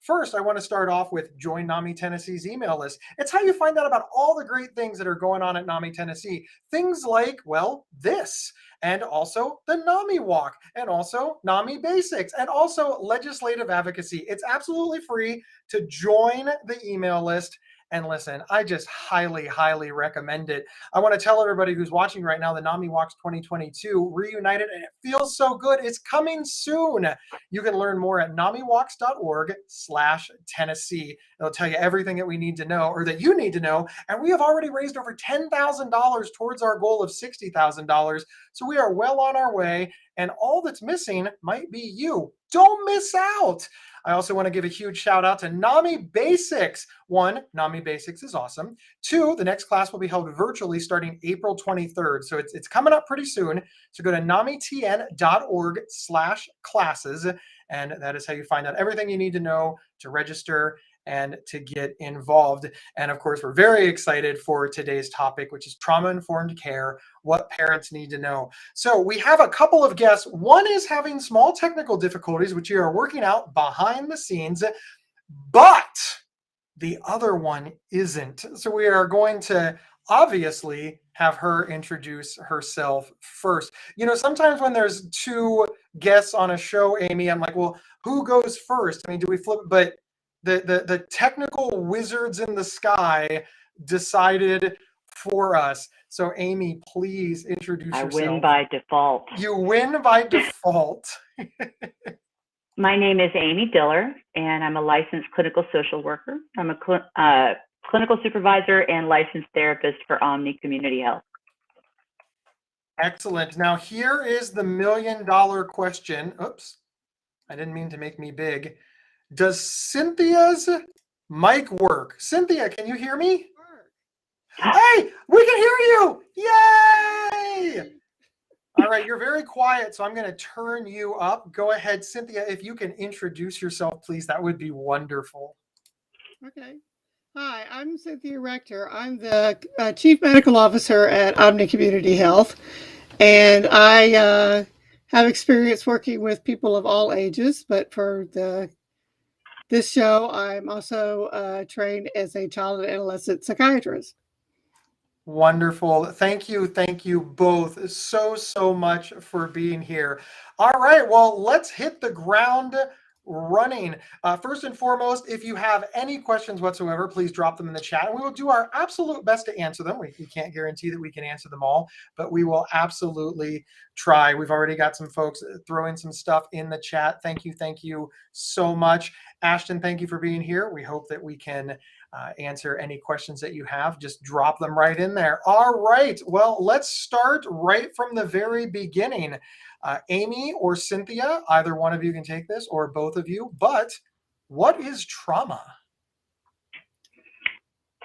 First, I want to start off with Join NAMI Tennessee's email list. It's how you find out about all the great things that are going on at NAMI Tennessee. Things like, well, this, and also the NAMI Walk, and also NAMI Basics, and also legislative advocacy. It's absolutely free to join the email list. And listen, I just highly, highly recommend it. I want to tell everybody who's watching right now, the NAMI Walks 2022 reunited, and it feels so good. It's coming soon. You can learn more at namiwalks.org/Tennessee. It'll tell you everything that we need to know, or that you need to know. And we have already raised over $10,000 towards our goal of $60,000. So we are well on our way, and all that's missing might be you. Don't miss out. I also want to give a huge shout out to NAMI Basics. One, NAMI Basics is awesome. Two, the next class will be held virtually starting April 23rd. So it's coming up pretty soon. So go to namitn.org/classes. And that is how you find out everything you need to know to register and to get involved. And of course, we're very excited for today's topic, which is trauma-informed care, what parents need to know. So we have a couple of guests. One is having small technical difficulties, which you are working out behind the scenes, but the other one isn't. So we are going to obviously have her introduce herself first. You know, sometimes when there's two guests on a show, Amy, I'm like, well, who goes first? I mean, do we flip? But the technical wizards in the sky decided for us. So Amy, please introduce yourself. I win by default. You win by default. My name is Amy Diller, and I'm a licensed clinical social worker. I'm a clinical supervisor and licensed therapist for Omni Community Health. Excellent. Now here is the $1 million question. Oops, I didn't mean to make me big. Does Cynthia's mic work? Cynthia, can you hear me? Hey, we can hear you! Yay! All right, you're very quiet, so I'm going to turn you up. Go ahead, Cynthia, if you can introduce yourself, please, that would be wonderful. Okay. Hi, I'm Cynthia Rector. I'm the Chief Medical Officer at Omni Community Health, and I have experience working with people of all ages, but for this show, I'm also trained as a child and adolescent psychiatrist. Wonderful. Thank you both so much for being here. All right, well, let's hit the ground running. First and foremost, if you have any questions whatsoever, please drop them in the chat, and we will do our absolute best to answer them. We can't guarantee that we can answer them all, but we will absolutely try. We've already got some folks throwing some stuff in the chat. Thank you so much. Ashton, thank you for being here. We hope that we can answer any questions that you have. Just drop them right in there. All right, well, let's start right from the very beginning. Amy or Cynthia, either one of you can take this, or both of you, but what is trauma?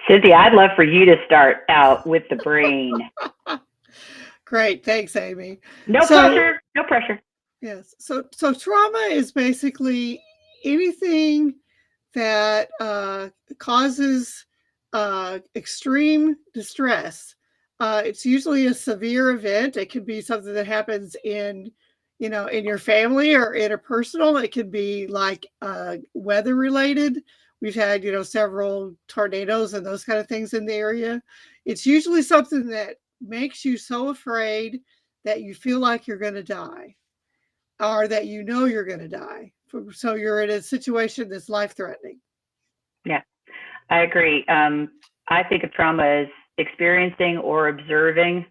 Cynthia, I'd love for you to start out with the brain. Great, thanks, Amy. No pressure. Yes, so trauma is basically anything that causes extreme distress. It's usually a severe event. It could be something that happens in your family or interpersonal. It could be like weather related. We've had, several tornadoes and those kind of things in the area. It's usually something that makes you so afraid that you feel like you're going to die, or that you're going to die. So you're in a situation that's life-threatening. Yeah, I agree. I think of trauma as experiencing or observing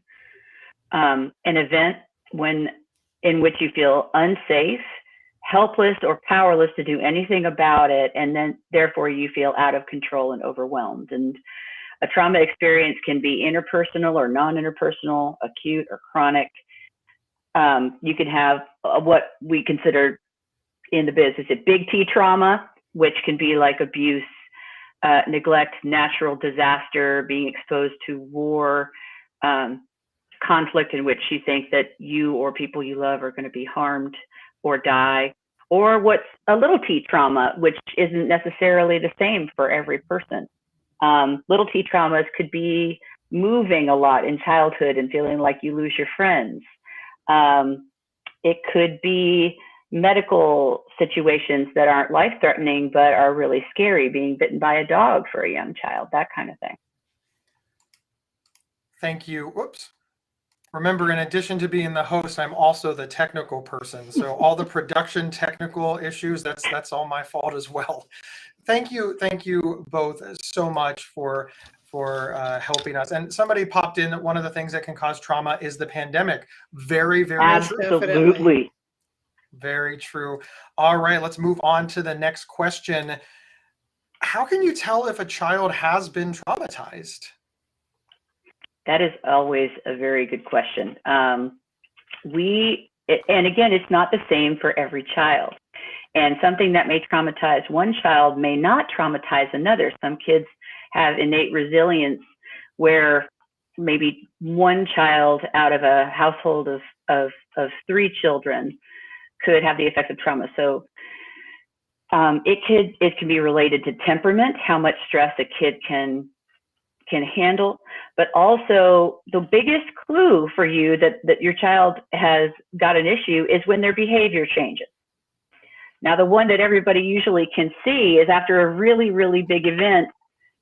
an event in which you feel unsafe, helpless, or powerless to do anything about it, and then therefore you feel out of control and overwhelmed. And a trauma experience can be interpersonal or non-interpersonal, acute or chronic. You can have what we consider in the biz is a big T trauma, which can be like abuse, neglect, natural disaster, being exposed to war, conflict in which you think that you or people you love are going to be harmed or die, or what's a little T trauma, which isn't necessarily the same for every person. Little T traumas could be moving a lot in childhood and feeling like you lose your friends. It could be medical situations that aren't life-threatening but are really scary, being bitten by a dog for a young child, that kind of thing. Thank you. Whoops. Remember, in addition to being the host, I'm also the technical person. So all the production technical issues, that's all my fault as well. Thank you both so much for helping us. And somebody popped in that one of the things that can cause trauma is the pandemic. Very, very true. Absolutely. Very true. All right, let's move on to the next question. How can you tell if a child has been traumatized? That is always a very good question. And again, it's not the same for every child. And something that may traumatize one child may not traumatize another. Some kids have innate resilience where maybe one child out of a household of 3 children could have the effects of trauma. So it can be related to temperament, how much stress a kid can handle, but also the biggest clue for you that your child has got an issue is when their behavior changes. Now, the one that everybody usually can see is after a really, really big event,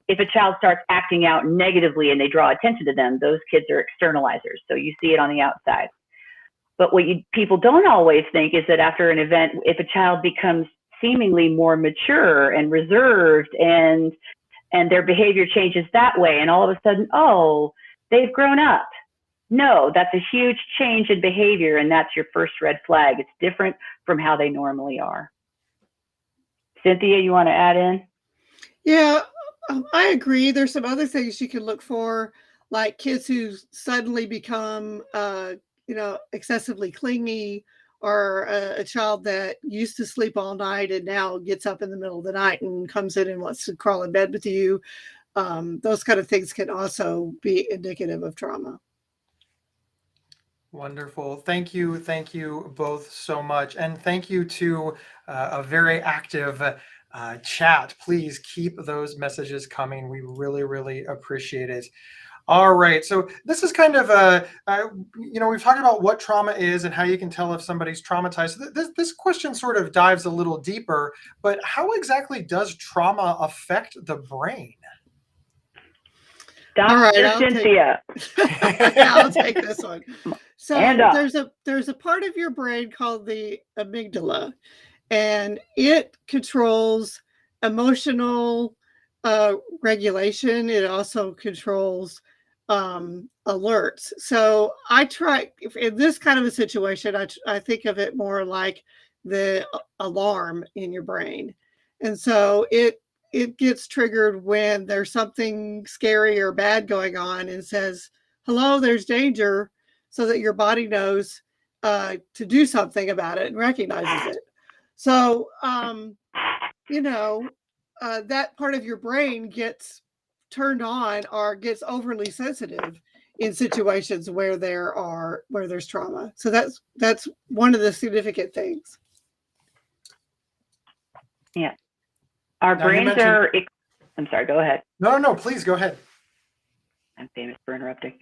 if a child starts acting out negatively and they draw attention to them, those kids are externalizers. So you see it on the outside. But what people don't always think is that after an event, if a child becomes seemingly more mature and reserved and their behavior changes that way, and all of a sudden, oh, they've grown up. No, that's a huge change in behavior, and that's your first red flag. It's different from how they normally are. Cynthia, you want to add in? Yeah, I agree. There's some other things you can look for, like kids who suddenly become, excessively clingy, or a child that used to sleep all night and now gets up in the middle of the night and comes in and wants to crawl in bed with you. Those kind of things can also be indicative of trauma. Wonderful. Thank you both so much. And thank you to a very active chat. Please keep those messages coming. We really, really appreciate it. All right, so this is kind of we've talked about what trauma is and how you can tell if somebody's traumatized. This question sort of dives a little deeper, but how exactly does trauma affect the brain? Dr. Cynthia. I'll take this one. So there's a part of your brain called the amygdala, and it controls emotional regulation. It also controls alerts. So I try, in this kind of a situation, I think of it more like the alarm in your brain. And so it gets triggered when there's something scary or bad going on and says, hello, there's danger, so that your body knows to do something about it and recognizes it. So, that part of your brain gets turned on or gets overly sensitive in situations where there's trauma. So that's one of the significant things. Yeah. Our brains are, I'm sorry, go ahead. No, please go ahead. I'm famous for interrupting.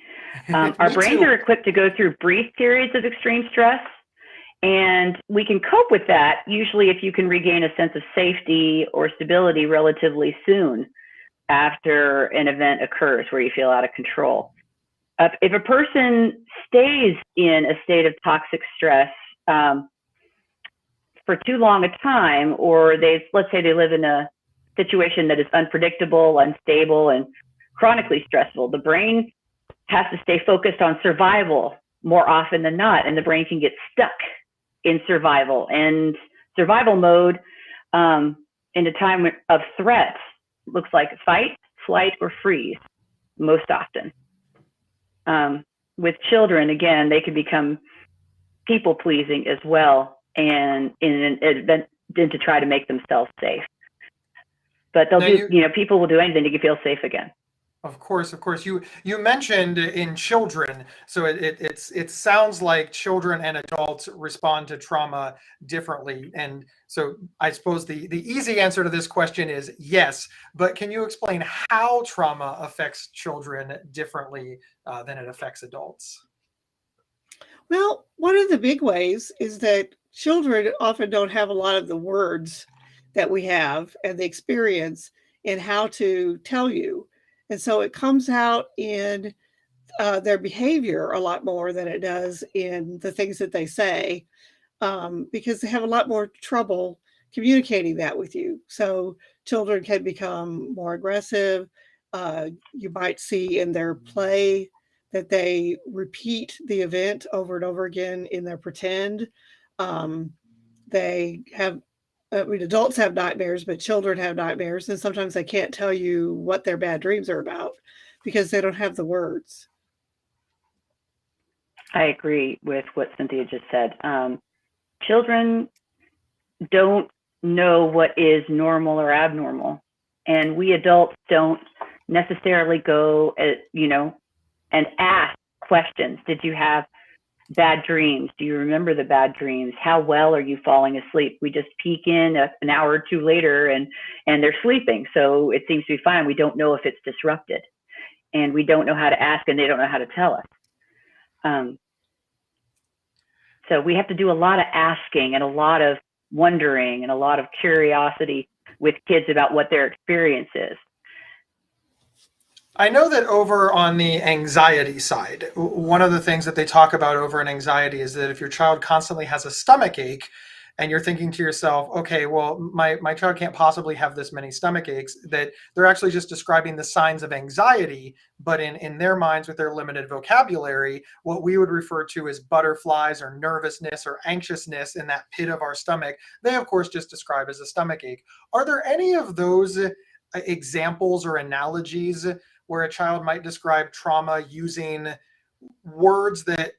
Our brains are equipped to go through brief periods of extreme stress, and we can cope with that usually if you can regain a sense of safety or stability relatively soon after an event occurs where you feel out of control. If a person stays in a state of toxic stress for too long a time, or let's say they live in a situation that is unpredictable, unstable, and chronically stressful, the brain has to stay focused on survival more often than not, and the brain can get stuck in survival. And survival mode in a time of threat looks like fight, flight, or freeze most often. With children, again, they can become people-pleasing as well, and to try to make themselves safe. But people will do anything to feel safe again. Of course. You mentioned in children, so it sounds like children and adults respond to trauma differently. And so I suppose the easy answer to this question is yes, but can you explain how trauma affects children differently than it affects adults? Well, one of the big ways is that children often don't have a lot of the words that we have and the experience in how to tell you. And so it comes out in their behavior a lot more than it does in the things that they say, because they have a lot more trouble communicating that with you. So children can become more aggressive. You might see in their play that they repeat the event over and over again in their pretend. They have, I mean, adults have nightmares, but children have nightmares. And sometimes they can't tell you what their bad dreams are about because they don't have the words. I agree with what Cynthia just said. Children don't know what is normal or abnormal. And we adults don't necessarily go, and ask questions. Did you have bad dreams? Do you remember the bad dreams? How well are you falling asleep? We just peek in an hour or two later and they're sleeping. So it seems to be fine. We don't know if it's disrupted, and we don't know how to ask, and they don't know how to tell us. So we have to do a lot of asking and a lot of wondering and a lot of curiosity with kids about what their experience is. I know that over on the anxiety side, one of the things that they talk about over in anxiety is that if your child constantly has a stomach ache and you're thinking to yourself, okay, well, my child can't possibly have this many stomach aches, that they're actually just describing the signs of anxiety, but in their minds with their limited vocabulary, what we would refer to as butterflies or nervousness or anxiousness in that pit of our stomach, they of course just describe as a stomach ache. Are there any of those examples or analogies where a child might describe trauma using words that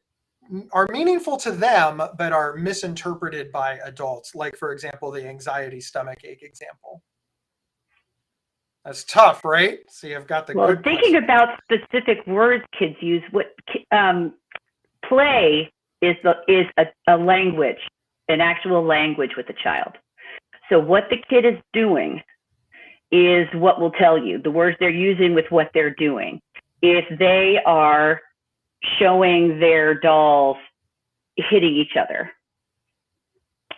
are meaningful to them but are misinterpreted by adults, like for example the anxiety stomach ache example? That's tough, right? See, I've got the well, good thinking question. about specific words kids use, what play is a language, an actual language with the child. So what the kid is doing is what will tell you the words they're using with what they're doing. If they are showing their dolls hitting each other,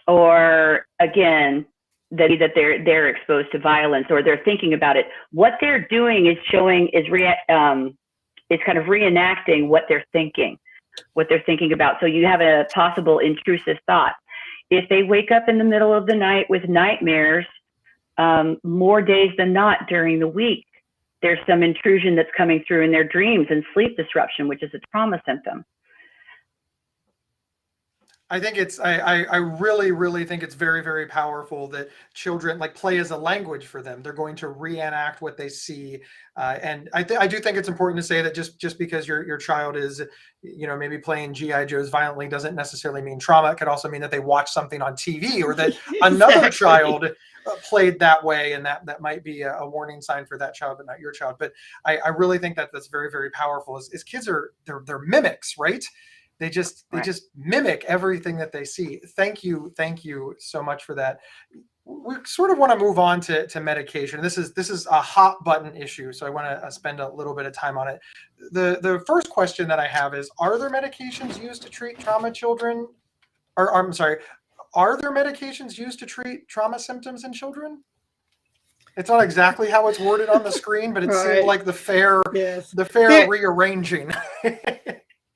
or again, that they're exposed to violence, or they're thinking about it, what they're doing is kind of reenacting what they're thinking about. So you have a possible intrusive thought. If they wake up in the middle of the night with nightmares, more days than not during the week, there's some intrusion that's coming through in their dreams and sleep disruption, which is a trauma symptom. I think I really, really think it's very, very powerful that children, like, play as a language for them. They're going to reenact what they see. And I do think it's important to say that just because your child is, maybe playing G.I. Joes violently doesn't necessarily mean trauma. It could also mean that they watch something on TV, or that another child played that way, and that might be a warning sign for that child, but not your child. But I really think that that's very, very powerful. As kids they're mimics, right? They just mimic everything that they see. Thank you so much for that. We sort of want to move on to medication. This is a hot button issue, so I want to spend a little bit of time on it. The first question that I have is: are there medications used to treat trauma children? Or I'm sorry, are there medications used to treat trauma symptoms in children? It's not exactly how it's worded on the screen, but it seemed like the fair rearranging.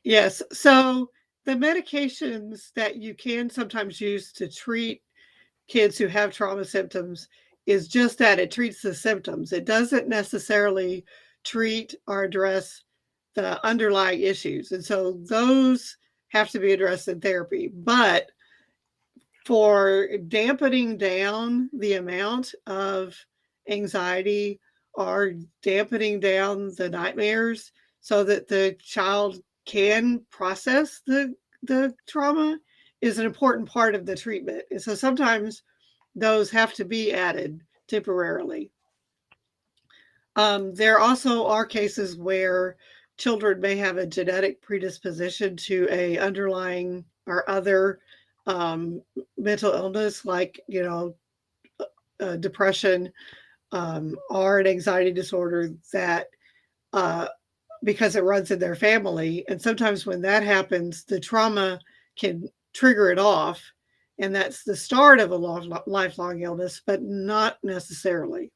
Yes. So the medications that you can sometimes use to treat kids who have trauma symptoms is just that it treats the symptoms. It doesn't necessarily treat or address the underlying issues. And so those have to be addressed in therapy. But for dampening down the amount of anxiety or dampening down the nightmares so that the child can process the trauma is an important part of the treatment. And so sometimes those have to be added temporarily. There also are cases where children may have a genetic predisposition to a underlying or other mental illness, like depression or an anxiety disorder, that because it runs in their family. And sometimes when that happens, the trauma can trigger it off, And that's the start of a lifelong illness, but not necessarily.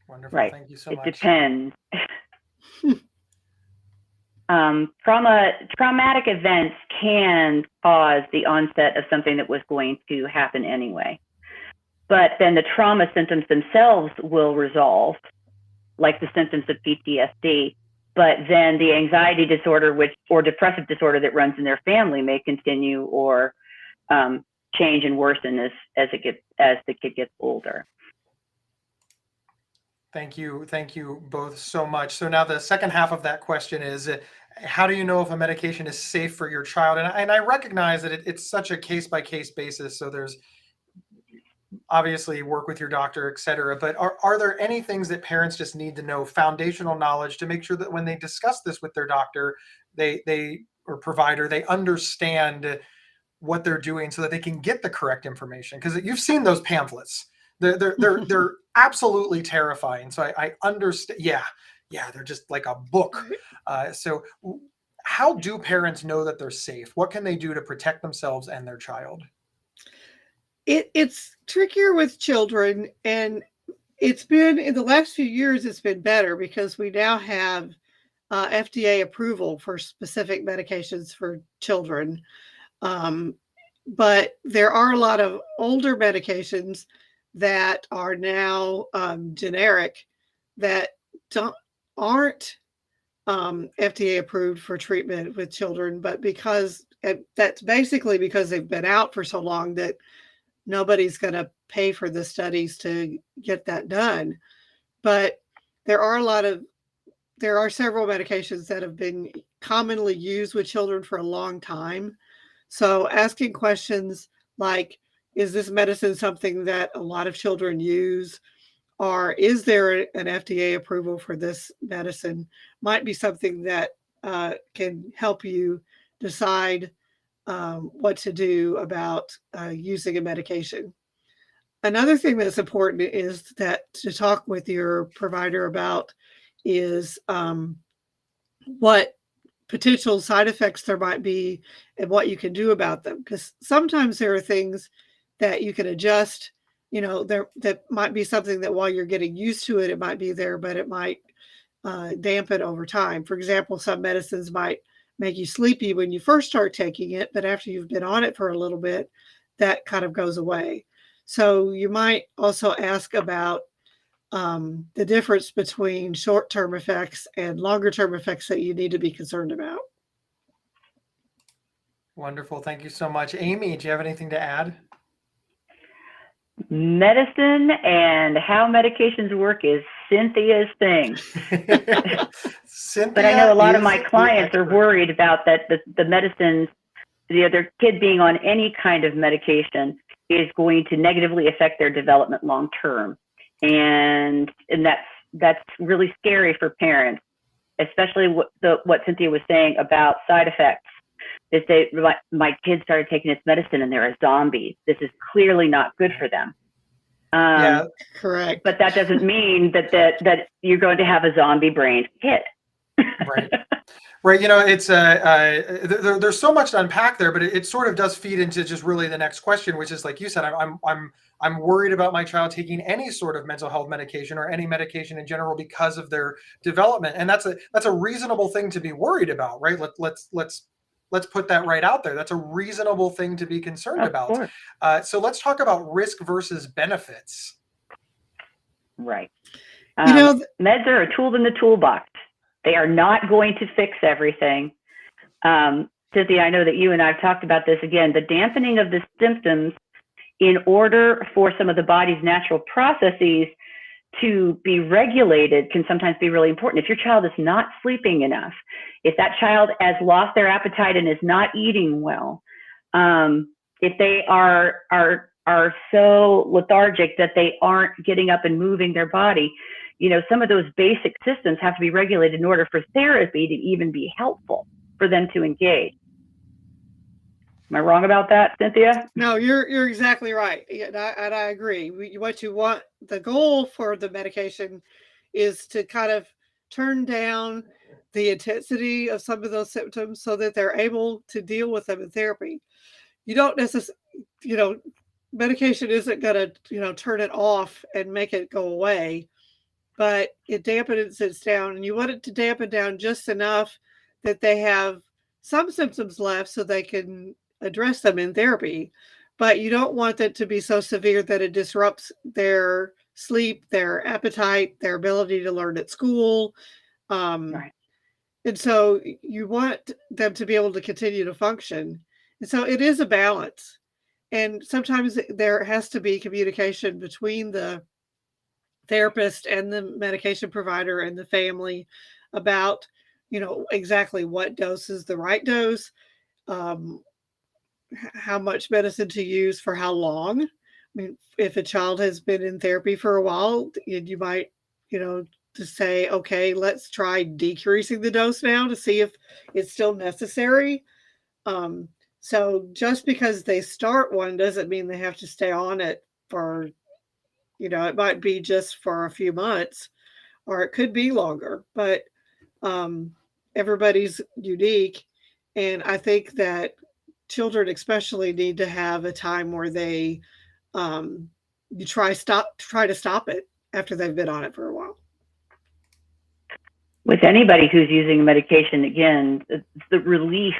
Wonderful. Right. Thank you so It much. depends. Traumatic events can cause the onset of something that was going to happen anyway. But then the trauma symptoms themselves will resolve, like the symptoms of PTSD. But then the anxiety disorder, or depressive disorder that runs in their family, may continue or change and worsen as the kid gets older. Thank you both so much. So now the second half of that question is, how do you know if a medication is safe for your child? And I recognize that it's such a case-by-case basis. So there's obviously work with your doctor, et cetera. But are there any things that parents just need to know, foundational knowledge, to make sure that when they discuss this with their doctor, they or provider, they understand what they're doing so that they can get the correct information? Because you've seen those pamphlets. They're absolutely terrifying. So I understand. Yeah, they're just like a book. So how do parents know that they're safe? What can they do to protect themselves and their child? It's trickier with children, and it's been, in the last few years, it's been better because we now have FDA approval for specific medications for children. But there are a lot of older medications that are now generic that aren't FDA approved for treatment with children, but because that's basically because they've been out for so long that nobody's going to pay for the studies to get that done. But there are several medications that have been commonly used with children for a long time. So asking questions like, is this medicine something that a lot of children use? Or is there an FDA approval for this medicine? Might be something that can help you decide what to do about using a medication. Another thing that's important is that to talk with your provider about is what potential side effects there might be and what you can do about them. Because sometimes there are things that you can adjust. That might be something that while you're getting used to it, it might be there, but it might dampen over time. For example, some medicines might make you sleepy when you first start taking it, but after you've been on it for a little bit, that kind of goes away. So you might also ask about the difference between short-term effects and longer-term effects that you need to be concerned about. Wonderful. Thank you so much. Amy, do you have anything to add? Medicine and how medications work is Cynthia's thing. But I know a lot of my clients are worried about that the medicines, their kid being on any kind of medication is going to negatively affect their development long term. And that's really scary for parents, especially what Cynthia was saying about side effects. Is my kid started taking this medicine and they're a zombie. This is clearly not good for them. Yeah, correct. But that doesn't mean that you're going to have a zombie brained kid. Right. Right. It's there's so much to unpack there, but it sort of does feed into just really the next question, which is, like you said, I'm worried about my child taking any sort of mental health medication or any medication in general because of their development, and that's a reasonable thing to be worried about, right? Let's put that right out there. That's a reasonable thing to be concerned about. So let's talk about risk versus benefits. Right. Meds are a tool in the toolbox. They are not going to fix everything. Cynthia, I know that you and I have talked about this again. The dampening of the symptoms in order for some of the body's natural processes to be regulated can sometimes be really important. If your child is not sleeping enough, if that child has lost their appetite and is not eating well, if they are so lethargic that they aren't getting up and moving their body, some of those basic systems have to be regulated in order for therapy to even be helpful for them to engage. Am I wrong about that, Cynthia? No, you're exactly right. And I agree. What you want, the goal for the medication is to kind of turn down the intensity of some of those symptoms so that they're able to deal with them in therapy. you don't necessarily, medication isn't going to, turn it off and make it go away, but it dampens it down, and you want it to dampen down just enough that they have some symptoms left so they can address them in therapy. But you don't want it to be so severe that it disrupts their sleep, their appetite, their ability to learn at school. Right. And so you want them to be able to continue to function. And so it is a balance. And sometimes there has to be communication between the therapist and the medication provider and the family about, exactly what dose is the right dose, how much medicine to use for how long. I mean, if a child has been in therapy for a while, you might, to say, okay, let's try decreasing the dose now to see if it's still necessary. So just because they start one doesn't mean they have to stay on it for, it might be just for a few months, or it could be longer, but everybody's unique. And I think that children especially need to have a time where they you try to stop it after they've been on it for a while. With anybody who's using medication, again, the relief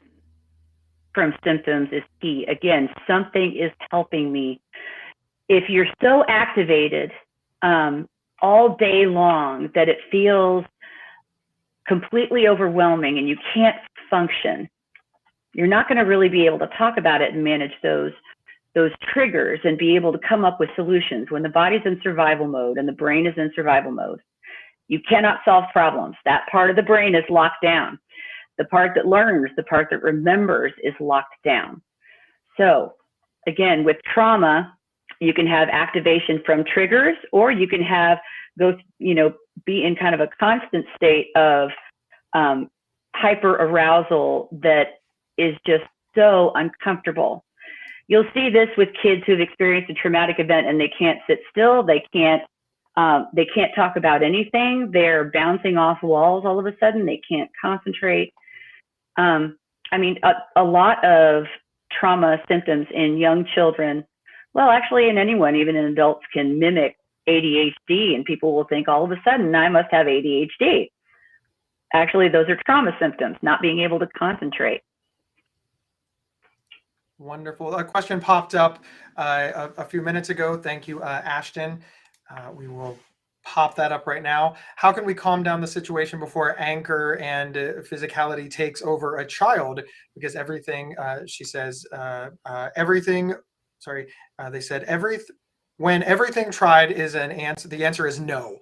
from symptoms is key. Again, something is helping me. If you're so activated all day long that it feels completely overwhelming and you can't function, you're not going to really be able to talk about it and manage those triggers and be able to come up with solutions. When the body's in survival mode and the brain is in survival mode, you cannot solve problems. That part of the brain is locked down. The part that learns, the part that remembers is locked down. So again, with trauma, you can have activation from triggers, or you can be in kind of a constant state of hyper arousal that is just so uncomfortable. You'll see this with kids who've experienced a traumatic event and they can't sit still. They can't talk about anything. They're bouncing off walls all of a sudden. They can't concentrate. A lot of trauma symptoms in young children, well, actually in anyone, even in adults, can mimic ADHD, and people will think all of a sudden I must have ADHD. Actually, those are trauma symptoms, not being able to concentrate. Wonderful. A question popped up a few minutes ago. Thank you, Ashton. We will pop that up right now. How can we calm down the situation before anger and physicality takes over a child? Because everything, she says, they said when everything tried is an answer, the answer is no.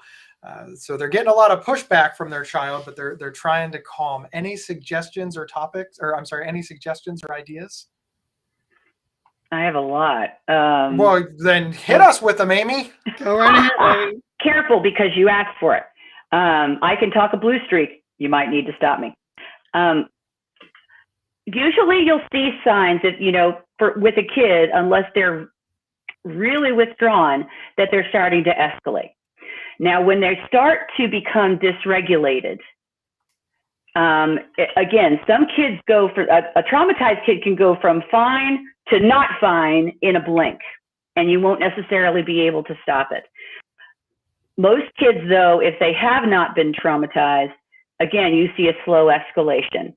So they're getting a lot of pushback from their child, but they're trying to calm. Any suggestions or any suggestions or ideas? I have a lot. Well, then hit us with them, Amy. Go right ahead, Amy. Careful, because you asked for it. I can talk a blue streak. You might need to stop me. Usually you'll see signs that, with a kid, unless they're really withdrawn, that they're starting to escalate. Now, when they start to become dysregulated, again, some kids go for a traumatized kid can go from fine to not fine in a blink, and you won't necessarily be able to stop it. Most kids, though, if they have not been traumatized, again, you see a slow escalation.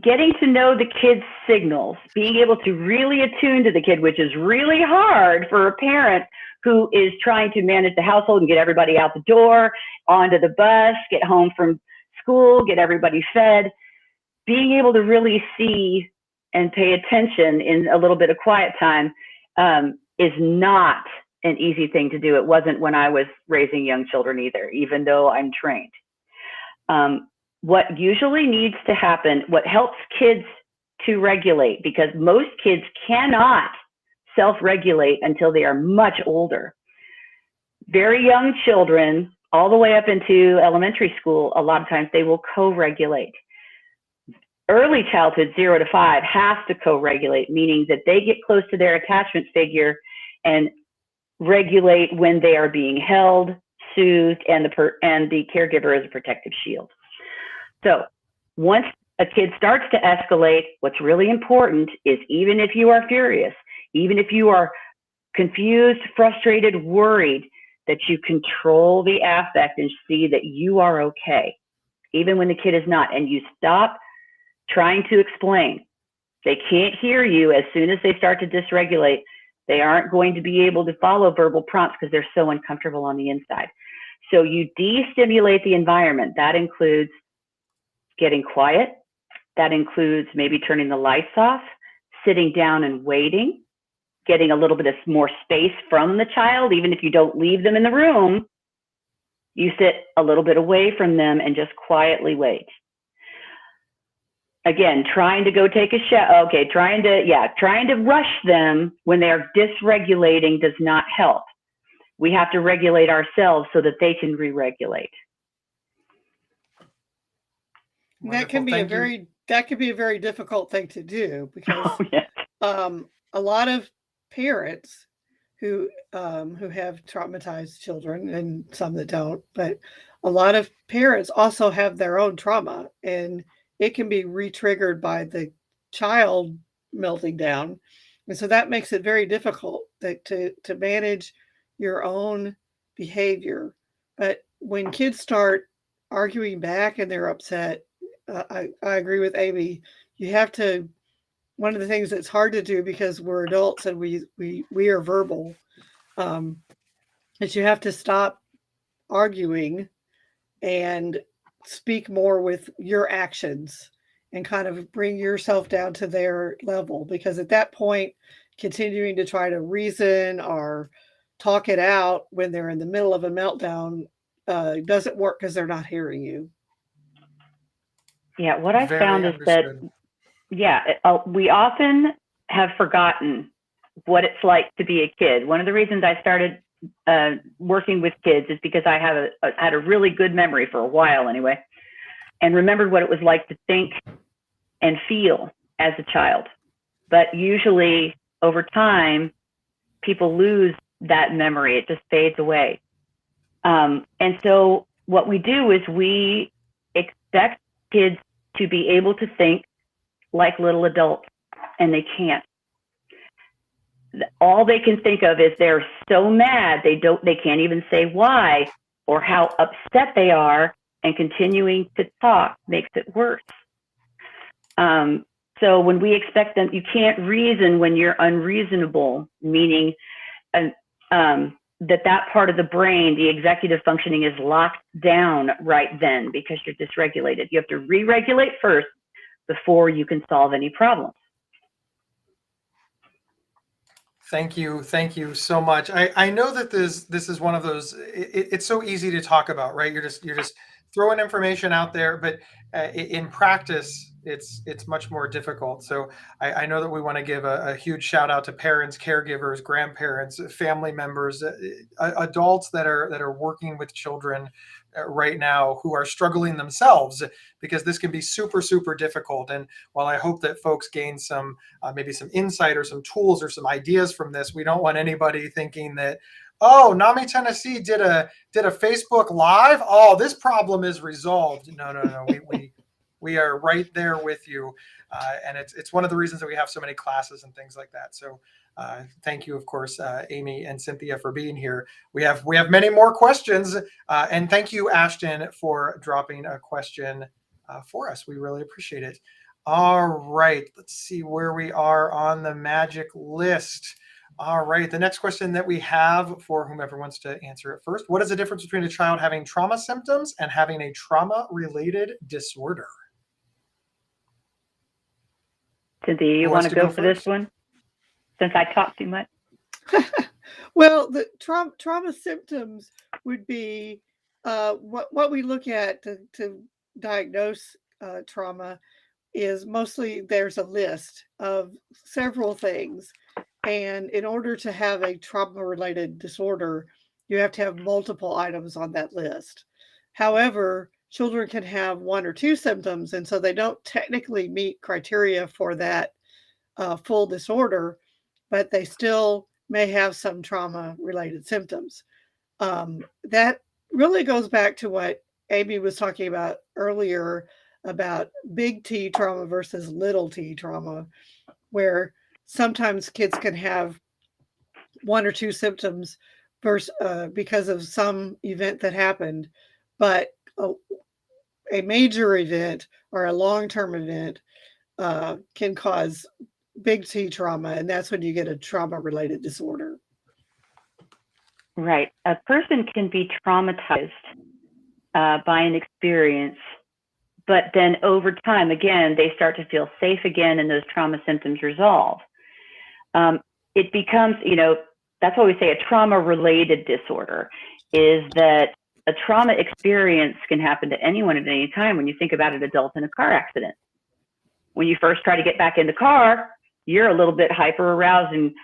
Getting to know the kid's signals, being able to really attune to the kid, which is really hard for a parent who is trying to manage the household and get everybody out the door, onto the bus, get home from school, get everybody fed. Being able to really see and pay attention in a little bit of quiet time is not an easy thing to do. It wasn't when I was raising young children either, even though I'm trained. What usually needs to happen, what helps kids to regulate, because most kids cannot self-regulate until they are much older. Very young children, all the way up into elementary school, a lot of times they will co-regulate. Early childhood, 0 to 5, has to co-regulate, meaning that they get close to their attachment figure and regulate when they are being held, soothed, and the caregiver is a protective shield. So once a kid starts to escalate, what's really important is, even if you are furious, even if you are confused, frustrated, worried, that you control the affect and see that you are okay, even when the kid is not, and you stop trying to explain. They can't hear you. As soon as they start to dysregulate, they aren't going to be able to follow verbal prompts because they're so uncomfortable on the inside. So you de-stimulate the environment. That includes getting quiet. That includes maybe turning the lights off, sitting down and waiting, getting a little bit of more space from the child. Even if you don't leave them in the room, you sit a little bit away from them and just quietly wait. Again, trying to go take a shower. Okay, trying to rush them when they are dysregulating does not help. We have to regulate ourselves so that they can re-regulate. That can be a very difficult thing to do, because a lot of parents who have traumatized children, and some that don't, but a lot of parents also have their own trauma, and it can be re-triggered by the child melting down. And so that makes it very difficult to manage your own behavior. But when kids start arguing back and they're upset, I agree with Amy. You have to, one of the things that's hard to do because we're adults and we are verbal, is you have to stop arguing and speak more with your actions and kind of bring yourself down to their level. Because at that point, continuing to try to reason or talk it out when they're in the middle of a meltdown doesn't work because they're not hearing you. Yeah, what I found is that, we often have forgotten what it's like to be a kid. One of the reasons I started working with kids is because I had a really good memory for a while anyway, and remembered what it was like to think and feel as a child. But usually over time, people lose that memory. It just fades away. And so what we do is we expect kids to be able to think like little adults, and they can't. All they can think of is they're so mad they can't even say why or how upset they are, and continuing to talk makes it worse. So when we expect them, you can't reason when you're unreasonable, meaning that part of the brain, the executive functioning, is locked down right then because you're dysregulated. You have to re-regulate first before you can solve any problems. Thank you so much. I know that this is one of those. It's so easy to talk about, right? You're just throwing information out there, but in practice, it's much more difficult. So I know that we want to give a huge shout out to parents, caregivers, grandparents, family members, adults that are working with children right now who are struggling themselves, because this can be super, super difficult. And while I hope that folks gain some maybe some insight or some tools or some ideas from this, we don't want anybody thinking that, oh, NAMI Tennessee did a Facebook Live, oh, this problem is resolved. No. We are right there with you, and it's one of the reasons that we have so many classes and things like that. So thank you, of course, Amy and Cynthia, for being here. We have many more questions, and thank you, Ashton, for dropping a question for us. We really appreciate it. All right, let's see where we are on the magic list. All right, the next question that we have, for whomever wants to answer it first: what is the difference between a child having trauma symptoms and having a trauma-related disorder? Cynthia, you want to go for this one, since I talk too much? Well, the trauma symptoms would be what we look at to diagnose trauma is mostly there's a list of several things. And in order to have a trauma-related disorder, you have to have multiple items on that list. However, children can have one or two symptoms, and so they don't technically meet criteria for that full disorder, but they still may have some trauma-related symptoms. That really goes back to what Amy was talking about earlier about big T trauma versus little T trauma, where sometimes kids can have one or two symptoms because of some event that happened, but a major event or a long-term event can cause big T trauma, and that's when you get a trauma-related disorder. Right. A person can be traumatized by an experience, but then over time, again, they start to feel safe again, and those trauma symptoms resolve. It becomes, that's why we say a trauma-related disorder, is that a trauma experience can happen to anyone at any time. When you think about an adult in a car accident, when you first try to get back in the car, you're a little bit hyper aroused and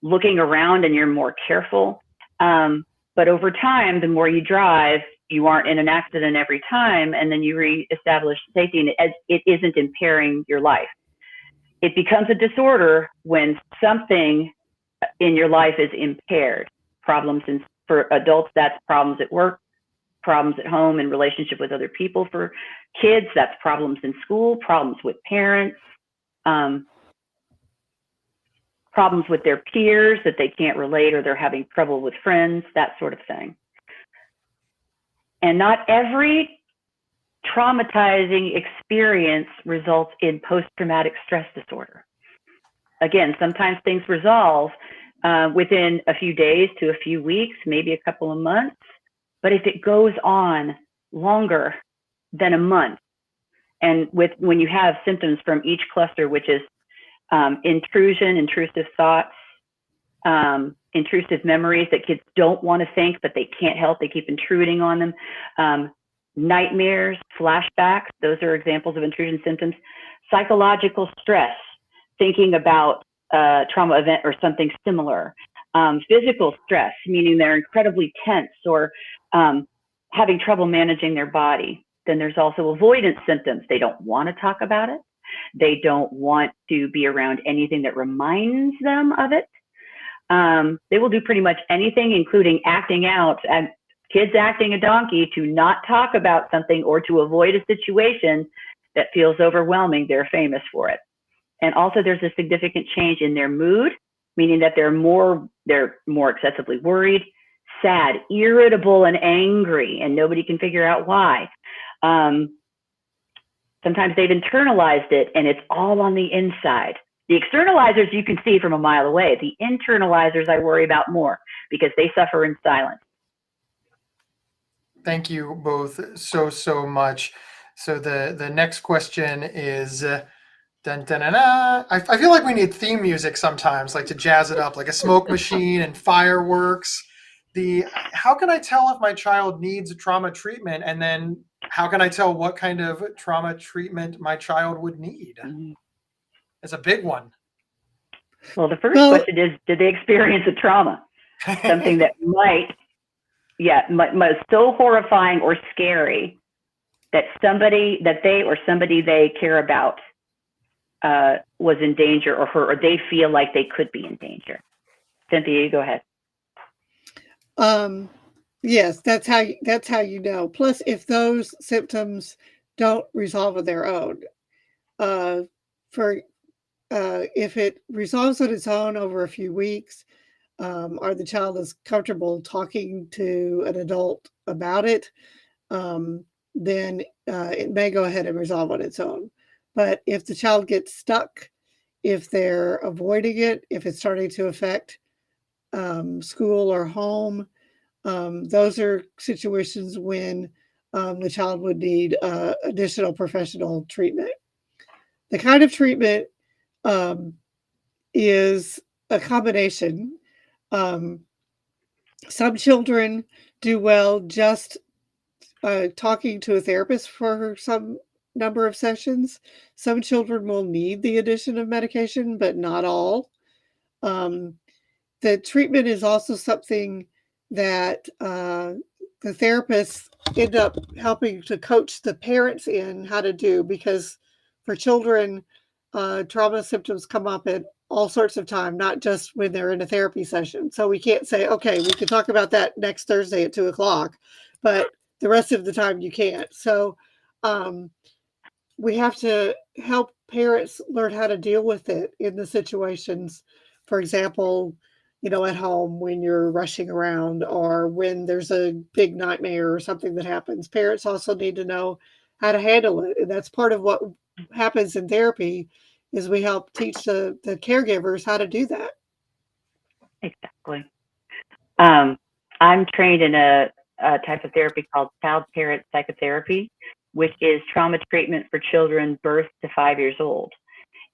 looking around, and you're more careful. But over time, the more you drive, you aren't in an accident every time, and then you reestablish safety, and it isn't impairing your life. It becomes a disorder when something in your life is impaired. Problems for adults, that's problems at work, problems at home in relationship with other people. For kids, that's problems in school, problems with parents, problems with their peers that they can't relate, or they're having trouble with friends, that sort of thing. And not every traumatizing experience results in post-traumatic stress disorder. Again, sometimes things resolve within a few days to a few weeks, maybe a couple of months. But if it goes on longer than a month, and when you have symptoms from each cluster, which is intrusion, intrusive thoughts, intrusive memories that kids don't want to think, but they can't help, they keep intruding on them, nightmares, flashbacks, those are examples of intrusion symptoms. Psychological stress, thinking about a trauma event or something similar. Physical stress, meaning they're incredibly tense or having trouble managing their body. Then there's also avoidance symptoms. They don't want to talk about it. They don't want to be around anything that reminds them of it. They will do pretty much anything, including acting out, and kids acting a donkey, to not talk about something or to avoid a situation that feels overwhelming. They're famous for it. And also there's a significant change in their mood, meaning that they're more excessively worried, sad, irritable, and angry, and nobody can figure out why. Sometimes they've internalized it, and it's all on the inside. The externalizers you can see from a mile away. The internalizers I worry about more because they suffer in silence. Thank you both so much. So the next question is, dun, dun, dun, dun. I feel like we need theme music sometimes, like to jazz it up, like a smoke machine and fireworks. How can I tell if my child needs trauma treatment, and then how can I tell what kind of trauma treatment my child would need? It's a big one. Well, the first question is, did they experience a trauma? Something that might so horrifying or scary that somebody they care about was in danger, or they feel like they could be in danger. Cynthia, you go ahead. Yes, that's how you know. Plus, if those symptoms don't resolve on their own, if it resolves on its own over a few weeks, or the child is comfortable talking to an adult about it, then it may go ahead and resolve on its own. But if the child gets stuck, if they're avoiding it, if it's starting to affect school or home, those are situations when the child would need additional professional treatment. The kind of treatment is a combination. Some children do well just talking to a therapist for some number of sessions. Some children will need the addition of medication, but not all. The treatment is also something that the therapists end up helping to coach the parents in how to do, because for children, trauma symptoms come up at all sorts of time, not just when they're in a therapy session. So we can't say, okay, we can talk about that next Thursday at 2:00, but the rest of the time you can't. So we have to help parents learn how to deal with it in the situations. For example, at home when you're rushing around or when there's a big nightmare or something that happens. Parents also need to know how to handle it. And that's part of what happens in therapy is we help teach the caregivers how to do that. Exactly. I'm trained in a type of therapy called child-parent psychotherapy, which is trauma treatment for children birth to 5 years old.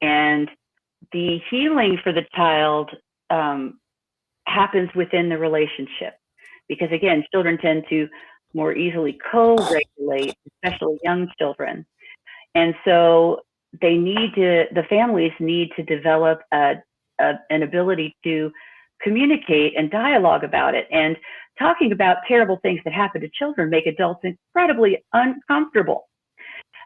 And the healing for the child happens within the relationship. Because again, children tend to more easily co-regulate, especially young children. And so the families need to develop an ability to communicate and dialogue about it. And talking about terrible things that happen to children make adults incredibly uncomfortable.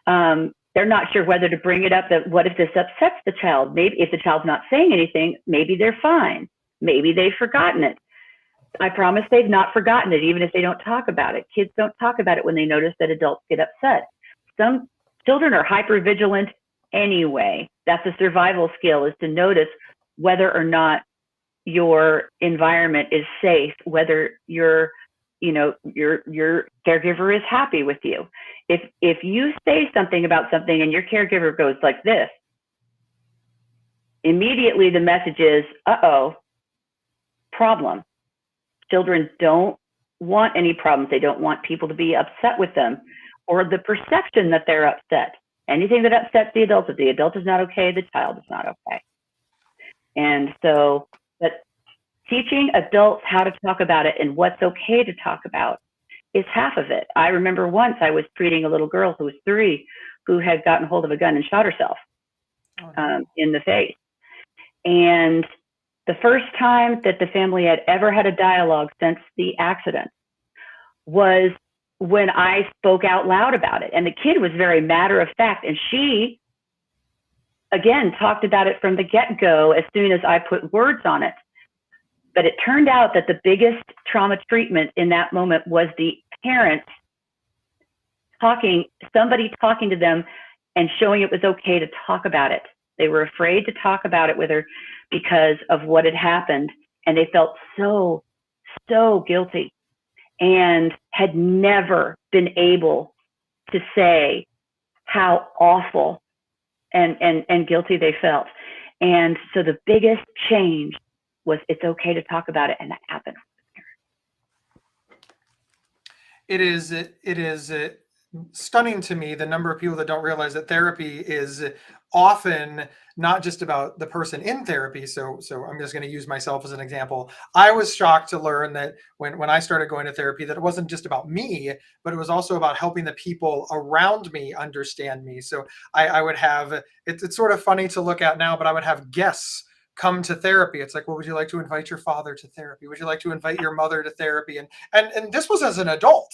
They're not sure whether to bring it up. That what if this upsets the child? Maybe if the child's not saying anything, maybe they're fine. Maybe they've forgotten it. I promise they've not forgotten it, even if they don't talk about it. Kids don't talk about it when they notice that adults get upset. Some children are hypervigilant anyway. That's a survival skill, is to notice whether or not your environment is safe, whether your caregiver is happy with you. If you say something about something and your caregiver goes like this, immediately the message is, uh-oh, problem. Children don't want any problems. They don't want people to be upset with them or the perception that they're upset. Anything that upsets the adult, if the adult is not okay, the child is not okay. And so, but teaching adults how to talk about it and what's okay to talk about is half of it. I remember once I was treating a little girl who was 3 who had gotten hold of a gun and shot herself in the face. And the first time that the family had ever had a dialogue since the accident was when I spoke out loud about it. And the kid was very matter of fact. And she, again, talked about it from the get-go as soon as I put words on it. But it turned out that the biggest trauma treatment in that moment was the parents somebody talking to them and showing it was okay to talk about it. They were afraid to talk about it with her because of what had happened. And they felt so, so guilty and had never been able to say how awful and guilty they felt. And so the biggest change was it's okay to talk about it, and that happened. It is stunning to me the number of people that don't realize that therapy is often not just about the person in therapy. So I'm just going to use myself as an example. I was shocked to learn that when I started going to therapy, that it wasn't just about me, but it was also about helping the people around me understand me. So I would have, it's sort of funny to look at now, but I would have guests come to therapy. It's like, well, would you like to invite your father to therapy? Would you like to invite your mother to therapy? And this was as an adult.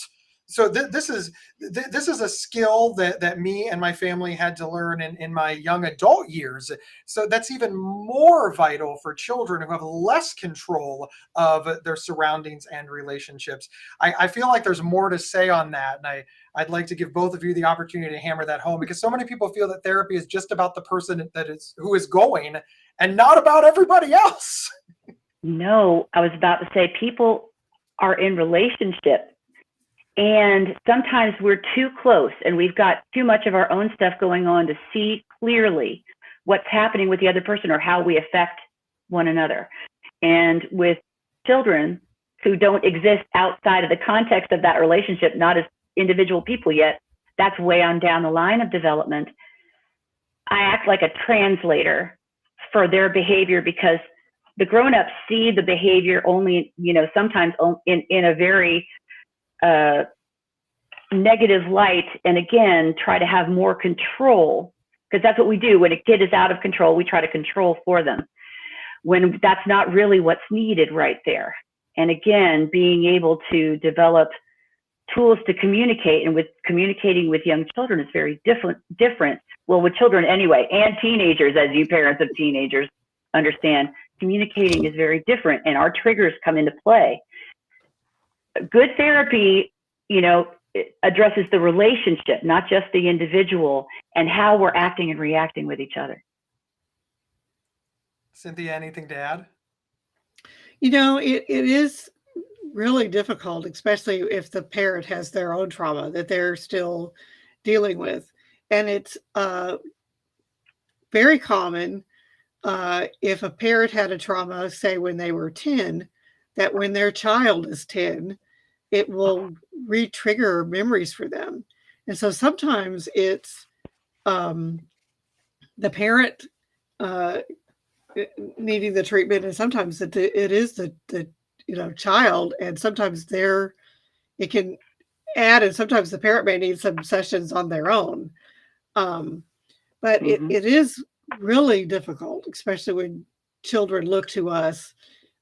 So this is a skill that me and my family had to learn in my young adult years. So that's even more vital for children who have less control of their surroundings and relationships. I feel like there's more to say on that, and I'd like to give both of you the opportunity to hammer that home, because so many people feel that therapy is just about the person who is going and not about everybody else. No, I was about to say people are in relationship. And sometimes we're too close and we've got too much of our own stuff going on to see clearly what's happening with the other person or how we affect one another. And with children who don't exist outside of the context of that relationship, not as individual people yet, that's way on down the line of development. I act like a translator for their behavior, because the grown-ups see the behavior only, sometimes in a very negative light, and again try to have more control, because that's what we do when a kid is out of control. We try to control for them when that's not really what's needed right there. And again, being able to develop tools to communicate, and with communicating with young children is very different. Well, with children anyway, and teenagers, as you parents of teenagers understand, communicating is very different, and our triggers come into play. Good therapy, it addresses the relationship, not just the individual, and how we're acting and reacting with each other. Cynthia, anything to add? It is really difficult, especially if the parent has their own trauma that they're still dealing with. And it's very common if a parent had a trauma, say when they were 10, that when their child is 10, it will re-trigger memories for them. And so sometimes it's the parent needing the treatment, and sometimes it is the child, and sometimes it can add, and sometimes the parent may need some sessions on their own. But it is really difficult, especially when children look to us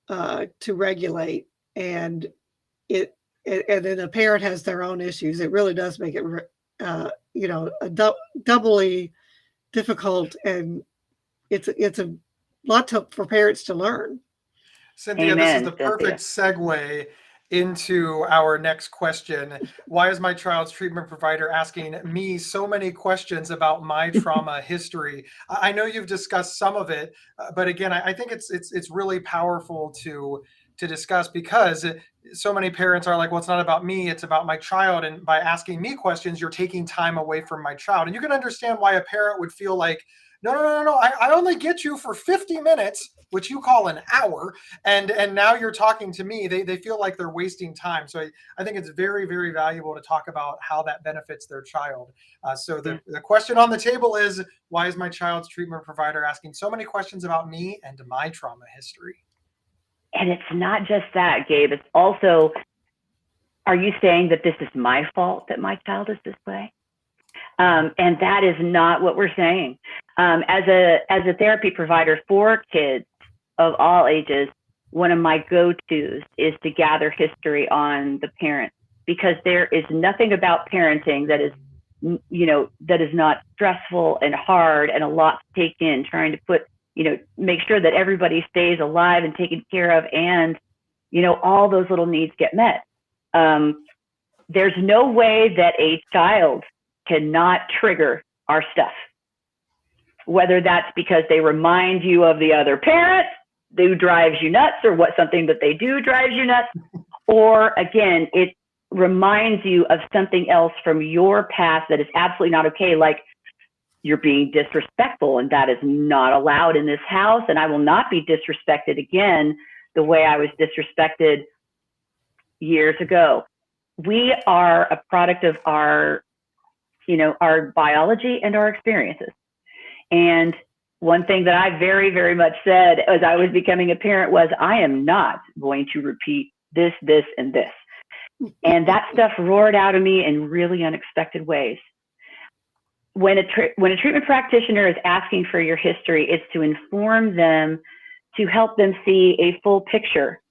to regulate, and then a parent has their own issues. It really does make it doubly difficult, and it's a lot for parents to learn. Cynthia, Amen, this is the perfect segue into our next question. Why is my child's treatment provider asking me so many questions about my trauma history? I know you've discussed some of it, but again, I think it's really powerful to discuss, because so many parents are like, well, it's not about me, it's about my child. And by asking me questions, you're taking time away from my child. And you can understand why a parent would feel like, no, I only get you for 50 minutes, which you call an hour, and now you're talking to me. They feel like they're wasting time. So I think it's very, very valuable to talk about how that benefits their child. So the question on the table is, why is my child's treatment provider asking so many questions about me and my trauma history? And it's not just that, Gabe. It's also, are you saying that this is my fault that my child is this way? And that is not what we're saying. As a therapy provider for kids of all ages, one of my go-tos is to gather history on the parents, because there is nothing about parenting that is, that is not stressful and hard and a lot to take in, trying to make sure that everybody stays alive and taken care of, and, all those little needs get met. There's no way that a child cannot trigger our stuff, whether that's because they remind you of the other parent who drives you nuts, or something that they do drives you nuts, or again, it reminds you of something else from your past that is absolutely not okay, like you're being disrespectful, and that is not allowed in this house, and I will not be disrespected again the way I was disrespected years ago. We are a product of our biology and our experiences. And one thing that I very, very much said as I was becoming a parent was, I am not going to repeat this, and this. And that stuff roared out of me in really unexpected ways. When a treatment practitioner is asking for your history, it's to inform them, to help them see a full picture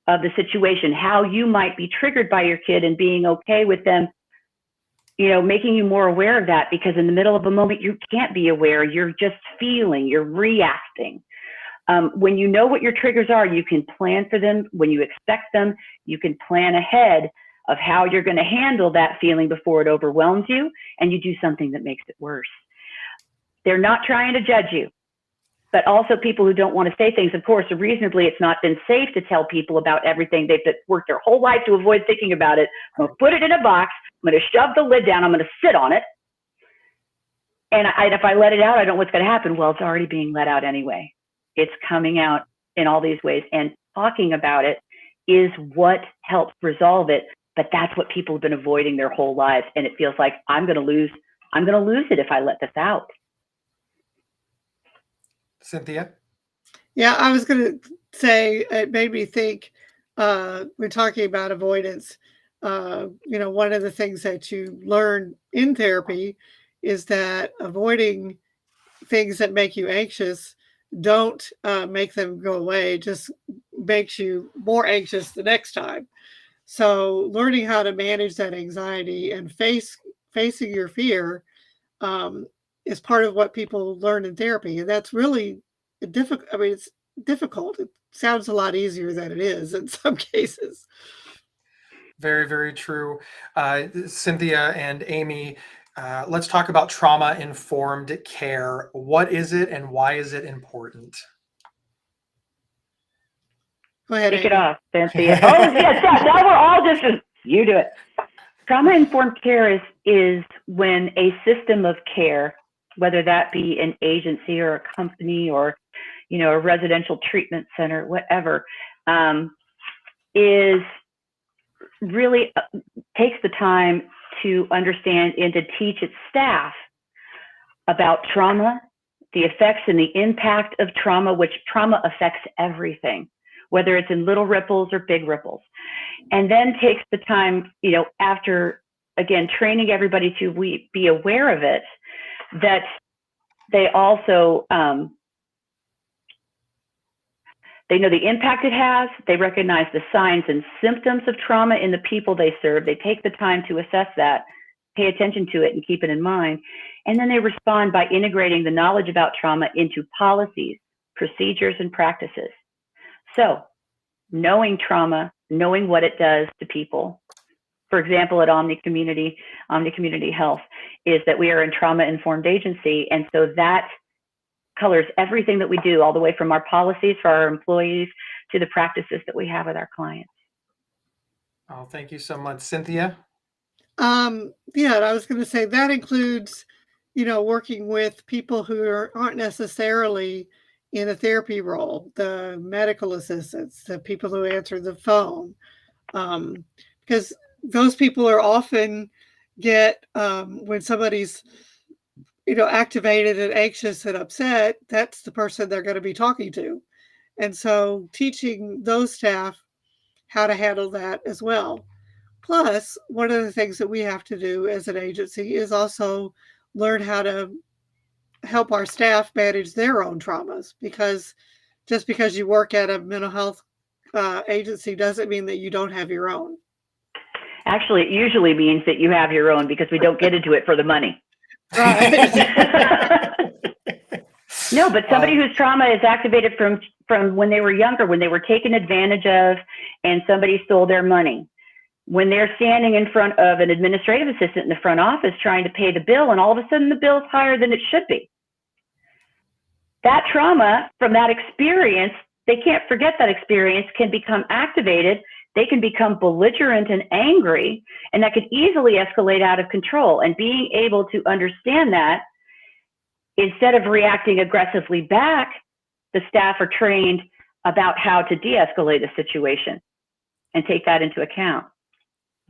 of the situation, how you might be triggered by your kid, and being okay with them, making you more aware of that, because in the middle of a moment, you can't be aware. You're just feeling, you're reacting. When you know what your triggers are, you can plan for them. When you expect them, you can plan ahead of how you're going to handle that feeling before it overwhelms you, and you do something that makes it worse. They're not trying to judge you, but also people who don't want to say things. Of course, reasonably, it's not been safe to tell people about everything they've worked their whole life to avoid thinking about it. I'm going to put it in a box. I'm going to shove the lid down. I'm going to sit on it. And if I let it out, I don't know what's going to happen. Well, it's already being let out anyway. It's coming out in all these ways. And talking about it is what helps resolve it. But that's what people have been avoiding their whole lives. And it feels like I'm going to lose it if I let this out. Cynthia? Yeah, I was going to say, it made me think, we're talking about avoidance. One of the things that you learn in therapy is that avoiding things that make you anxious don't make them go away, just makes you more anxious the next time. So learning how to manage that anxiety and facing your fear is part of what people learn in therapy. And that's really difficult. I mean, it's difficult. It sounds a lot easier than it is in some cases. Very, very true. Cynthia and Amy, let's talk about trauma-informed care. What is it and why is it important? Go ahead, Take it Amy. off, Cynthia. Oh, yes, now we're all just, you do it. Trauma-informed care is when a system of care, whether that be an agency or a company or, a residential treatment center, whatever, is really takes the time to understand and to teach its staff about trauma, the effects and the impact of trauma, which trauma affects everything, whether it's in little ripples or big ripples. And then takes the time, after, again, training everybody to be aware of it, that they also, they know the impact it has. They recognize the signs and symptoms of trauma in the people they serve. They take the time to assess that, pay attention to it, and keep it in mind. And then they respond by integrating the knowledge about trauma into policies, procedures, and practices. So, knowing trauma, knowing what it does to people. For example, at Omni Community Health, is that we are a trauma-informed agency, and so that colors everything that we do, all the way from our policies for our employees to the practices that we have with our clients. Oh, thank you so much, Cynthia. Yeah, I was going to say that includes, working with people who aren't necessarily in a therapy role, the medical assistants, the people who answer the phone, because those people are often when somebody's activated and anxious and upset, that's the person they're going to be talking to. And so teaching those staff how to handle that as well. Plus, one of the things that we have to do as an agency is also learn how to help our staff manage their own traumas, because just because you work at a mental health agency doesn't mean that you don't have your own. Actually, it usually means that you have your own, because we don't get into it for the money. Right. No, but somebody whose trauma is activated from when they were younger, when they were taken advantage of and somebody stole their money, when they're standing in front of an administrative assistant in the front office trying to pay the bill, and all of a sudden the bill's higher than it should be. That trauma from that experience, they can't forget that experience, can become activated. They can become belligerent and angry, and that could easily escalate out of control. And being able to understand that, instead of reacting aggressively back, the staff are trained about how to de-escalate a situation and take that into account.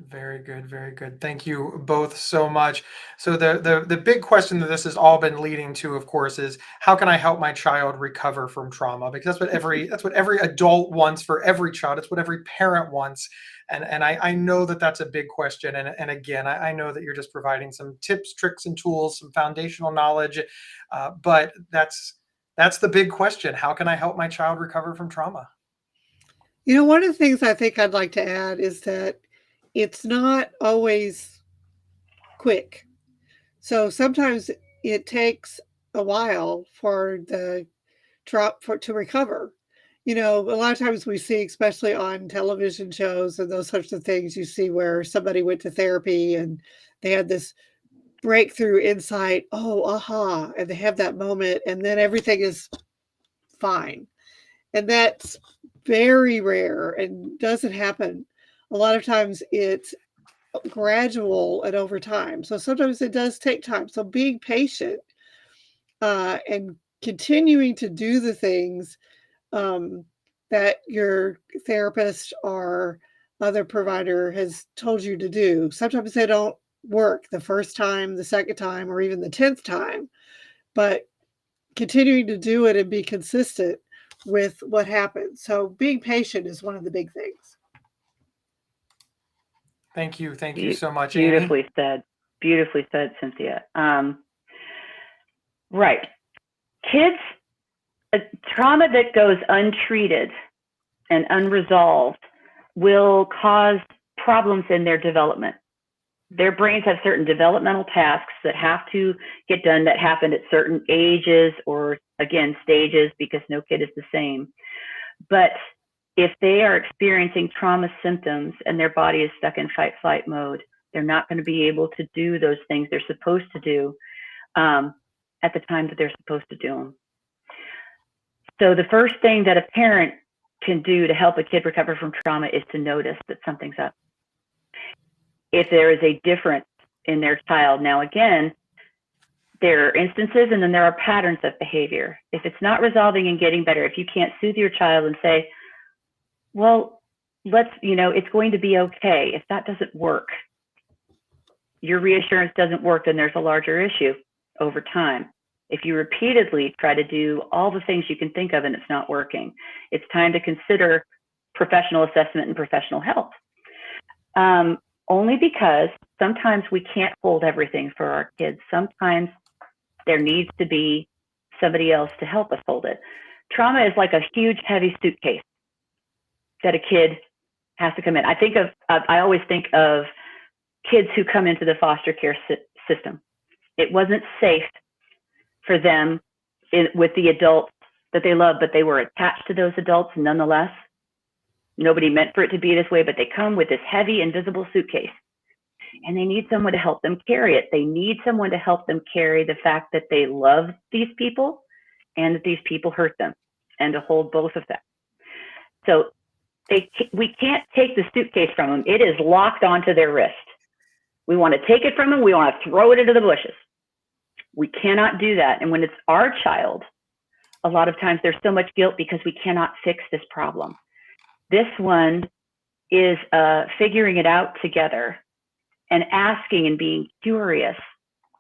Very good, very good. Thank you both so much. So the big question that this has all been leading to, of course, is how can I help my child recover from trauma? Because that's what every adult wants for every child. It's what every parent wants. And I know that that's a big question. And again, I know that you're just providing some tips, tricks, and tools, some foundational knowledge. But that's the big question. How can I help my child recover from trauma? One of the things I think I'd like to add is that it's not always quick. So sometimes it takes a while for the to recover. A lot of times we see, especially on television shows and those sorts of things, you see where somebody went to therapy and they had this breakthrough insight, aha, and they have that moment and then everything is fine. And that's very rare and doesn't happen. A lot of times it's gradual and over time. So sometimes it does take time. So being patient and continuing to do the things that your therapist or other provider has told you to do. Sometimes they don't work the first time, the second time, or even the 10th time, but continuing to do it and be consistent with what happens. So being patient is one of the big things. Thank you so much, Beautifully Amy. said. Beautifully said, Cynthia. Right. Kids, trauma that goes untreated and unresolved will cause problems in their development. Their brains have certain developmental tasks that have to get done, that happen at certain ages or, again, stages, because no kid is the same. But if they are experiencing trauma symptoms and their body is stuck in fight-flight mode, they're not going to be able to do those things they're supposed to do at the time that they're supposed to do them. So the first thing that a parent can do to help a kid recover from trauma is to notice that something's up. If there is a difference in their child, now again, there are instances and then there are patterns of behavior. If it's not resolving and getting better, if you can't soothe your child and say, well, it's going to be okay. If that doesn't work, your reassurance doesn't work, then there's a larger issue over time. If you repeatedly try to do all the things you can think of and it's not working, it's time to consider professional assessment and professional help. Only because sometimes we can't hold everything for our kids. Sometimes there needs to be somebody else to help us hold it. Trauma is like a huge, heavy suitcase that a kid has to come in. I always think of kids who come into the foster care system. It wasn't safe for them with the adults that they love, but they were attached to those adults nonetheless. Nobody meant for it to be this way, but they come with this heavy, invisible suitcase, and they need someone to help them carry it. They need someone to help them carry the fact that they love these people and that these people hurt them, and to hold both of them. So we can't take the suitcase from them. It is locked onto their wrist. We want to take it from them. We want to throw it into the bushes. We cannot do that. And when it's our child, a lot of times there's so much guilt because we cannot fix this problem. This one is figuring it out together and asking and being curious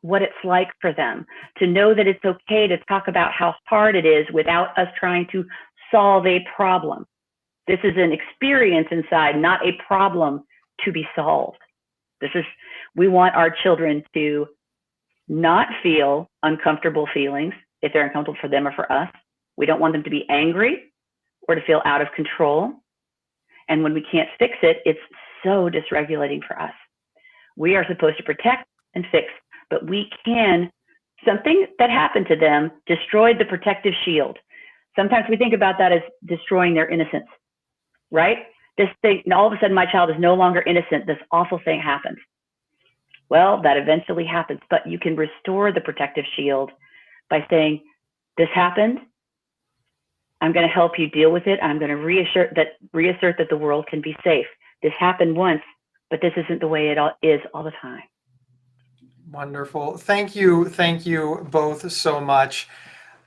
what it's like for them, to know that it's okay to talk about how hard it is without us trying to solve a problem. This is an experience inside, not a problem to be solved. We want our children to not feel uncomfortable feelings, if they're uncomfortable for them or for us. We don't want them to be angry or to feel out of control. And when we can't fix it, it's so dysregulating for us. We are supposed to protect and fix, but something that happened to them destroyed the protective shield. Sometimes we think about that as destroying their innocence, right? This thing, all of a sudden my child is no longer innocent, this awful thing happens. Well, that eventually happens, but you can restore the protective shield by saying, this happened, I'm going to help you deal with it. I'm going to reassert that the world can be safe. This happened once, but this isn't the way it is all the time. Wonderful. Thank you both so much.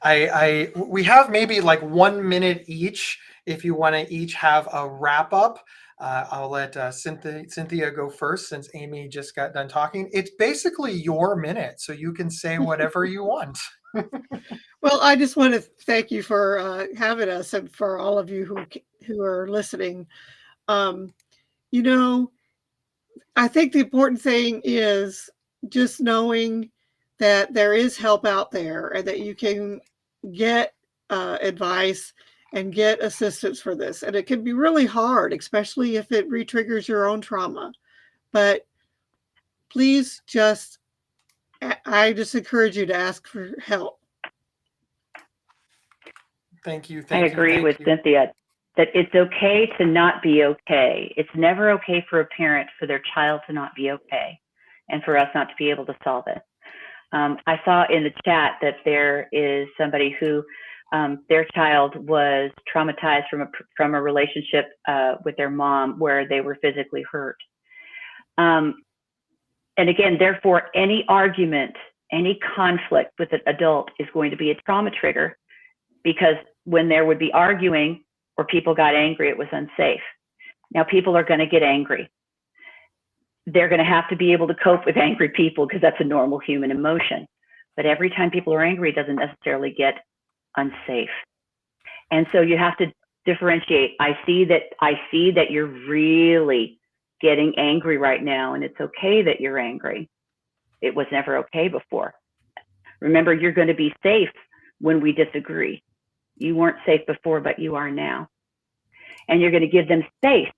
We have maybe like 1 minute each. If you want to each have a wrap up, I'll let Cynthia go first since Amy just got done talking. It's basically your minute, so you can say whatever you want. Well, I just want to thank you for having us, and for all of you who are listening. I think the important thing is just knowing that there is help out there and that you can get advice and get assistance for this. And it can be really hard, especially if it re-triggers your own trauma. But please I just encourage you to ask for help. Thank you. I agree with Cynthia that it's okay to not be okay. It's never okay for a parent for their child to not be okay and for us not to be able to solve it. I saw in the chat that there is somebody who their child was traumatized from a relationship with their mom where they were physically hurt. And again, therefore, any argument, any conflict with an adult is going to be a trauma trigger, because when there would be arguing or people got angry, it was unsafe. Now people are going to get angry. They're going to have to be able to cope with angry people because that's a normal human emotion. But every time people are angry, it doesn't necessarily get unsafe. And so you have to differentiate. I see that you're really getting angry right now, and it's okay that you're angry. It was never okay before. Remember, you're going to be safe when we disagree. You weren't safe before, but you are now. And you're going to give them space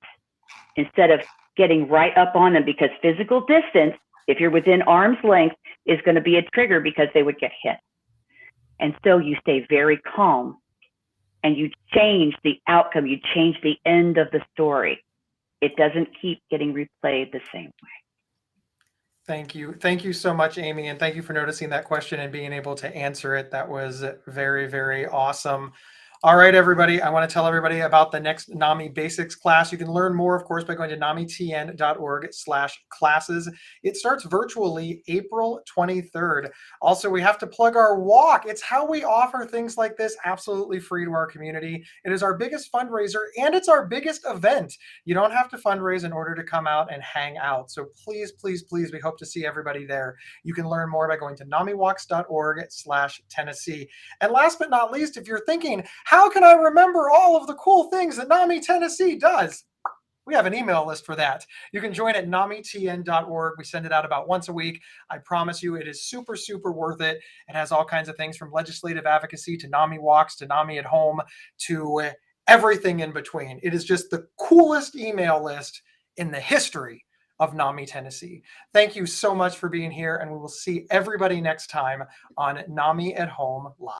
instead of getting right up on them, because physical distance, if you're within arm's length, is going to be a trigger because they would get hit. And so you stay very calm and you change the outcome, you change the end of the story. It doesn't keep getting replayed the same way. Thank you. Thank you so much, Amy. And thank you for noticing that question and being able to answer it. That was very, very awesome. All right, everybody. I want to tell everybody about the next NAMI Basics class. You can learn more, of course, by going to namitn.org/classes. It starts virtually April 23rd. Also, we have to plug our walk. It's how we offer things like this absolutely free to our community. It is our biggest fundraiser and it's our biggest event. You don't have to fundraise in order to come out and hang out. So please, please, please, we hope to see everybody there. You can learn more by going to namiwalks.org/Tennessee. And last but not least, if you're thinking, how can I remember all of the cool things that NAMI Tennessee does? We have an email list for that. You can join at namitn.org. We send it out about once a week. I promise you it is super, super worth it. It has all kinds of things from legislative advocacy to NAMI walks to NAMI at home to everything in between. It is just the coolest email list in the history of NAMI Tennessee. Thank you so much for being here, and we will see everybody next time on NAMI at Home Live.